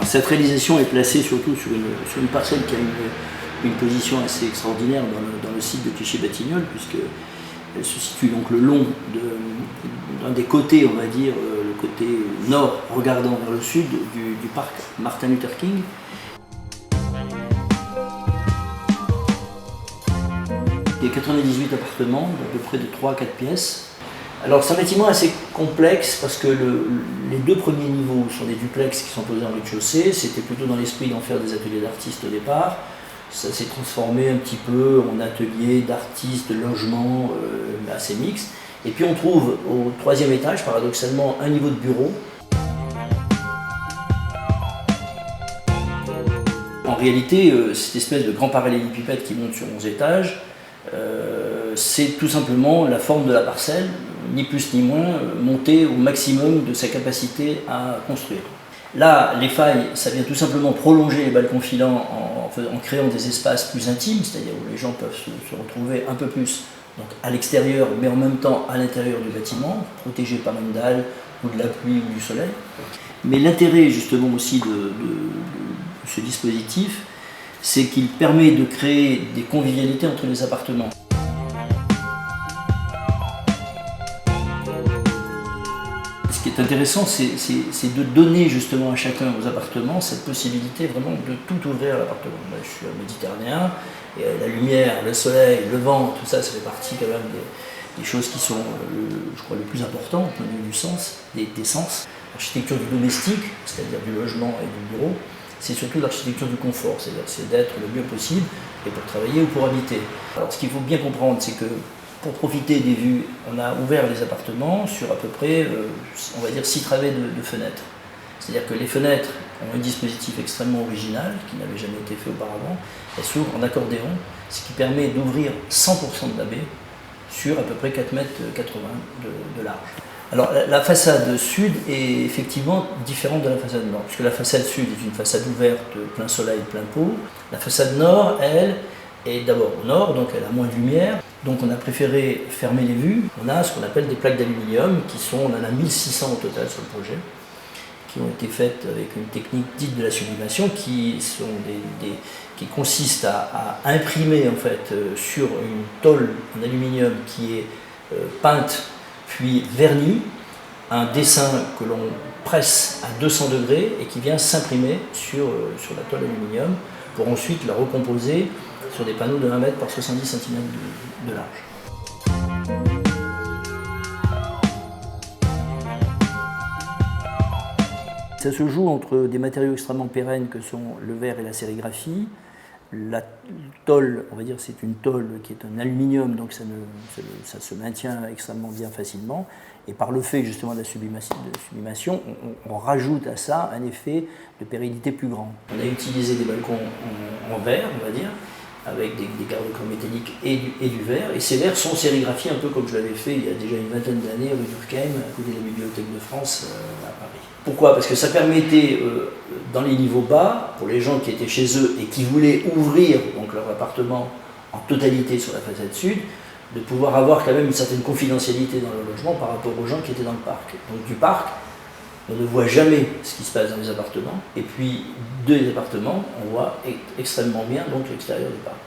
Cette réalisation est placée surtout sur une parcelle qui a une position assez extraordinaire dans le site de Clichy-Batignolles, puisqu'elle se situe donc le long d'un des côtés, on va dire, le côté nord, regardant vers le sud du parc Martin Luther King. Il y a 98 appartements, d'à peu près de 3 à 4 pièces. Alors c'est un bâtiment assez complexe parce que les deux premiers niveaux sont des duplex qui sont posés en rez-de-chaussée. C'était plutôt dans l'esprit d'en faire des ateliers d'artistes au départ. Ça s'est transformé un petit peu en atelier d'artistes, de logement assez mixte. Et puis on trouve au troisième étage, paradoxalement, un niveau de bureau. En réalité, cette espèce de grand parallélépipède qui monte sur 11 étages, c'est tout simplement la forme de la parcelle, ni plus ni moins, montée au maximum de sa capacité à construire. Là, les failles, ça vient tout simplement prolonger les balcons filants en créant des espaces plus intimes, c'est-à-dire où les gens peuvent se retrouver un peu plus donc à l'extérieur, mais en même temps à l'intérieur du bâtiment, protégés par une dalle ou de la pluie ou du soleil. Mais l'intérêt justement aussi de ce dispositif, c'est qu'il permet de créer des convivialités entre les appartements. Ce qui est intéressant, c'est de donner justement à chacun aux appartements cette possibilité vraiment de tout ouvrir à l'appartement. Je suis un méditerranéen, et la lumière, le soleil, le vent, tout ça, ça fait partie quand même des choses qui sont, je crois, le plus important au point de vue du sens, des sens. L'architecture du domestique, c'est-à-dire du logement et du bureau, c'est surtout l'architecture du confort, c'est-à-dire c'est d'être le mieux possible et pour travailler ou pour habiter. Alors ce qu'il faut bien comprendre, c'est que pour profiter des vues, on a ouvert les appartements sur à peu près, on va dire, 6 travées de fenêtres. C'est-à-dire que les fenêtres ont un dispositif extrêmement original, qui n'avait jamais été fait auparavant. Elles s'ouvrent en accordéon, ce qui permet d'ouvrir 100% de la baie sur à peu près 4,80 m de large. Alors la façade sud est effectivement différente de la façade nord, puisque la façade sud est une façade ouverte, plein soleil, plein pot. La façade nord, elle, est d'abord au nord, donc elle a moins de lumière. Donc on a préféré fermer les vues. On a ce qu'on appelle des plaques d'aluminium, on en a 1600 au total sur le projet, qui ont été faites avec une technique dite de la sublimation, qui consiste à imprimer en fait sur une tôle en aluminium qui est peinte puis vernie, un dessin que l'on presse à 200 degrés et qui vient s'imprimer sur la tôle aluminium pour ensuite la recomposer sur des panneaux de 1 m par 70 cm de large. Ça se joue entre des matériaux extrêmement pérennes que sont le verre et la sérigraphie. La tôle, on va dire, c'est une tôle qui est un aluminium, donc ça se maintient extrêmement bien facilement. Et par le fait justement de la sublimation, on rajoute à ça un effet de pérennité plus grand. On a utilisé des balcons en verre, on va dire, avec des garde-corps métalliques et du verre. Et ces verres sont sérigraphiés un peu comme je l'avais fait il y a déjà une vingtaine d'années rue Durkheim, à côté de la Bibliothèque de France à Paris. Pourquoi? Parce que ça permettait, dans les niveaux bas, pour les gens qui étaient chez eux et qui voulaient ouvrir donc, leur appartement en totalité sur la façade sud, de pouvoir avoir quand même une certaine confidentialité dans leur logement par rapport aux gens qui étaient dans le parc. Donc du parc, on ne voit jamais ce qui se passe dans les appartements, et puis des appartements, on voit extrêmement bien donc l'extérieur du parc.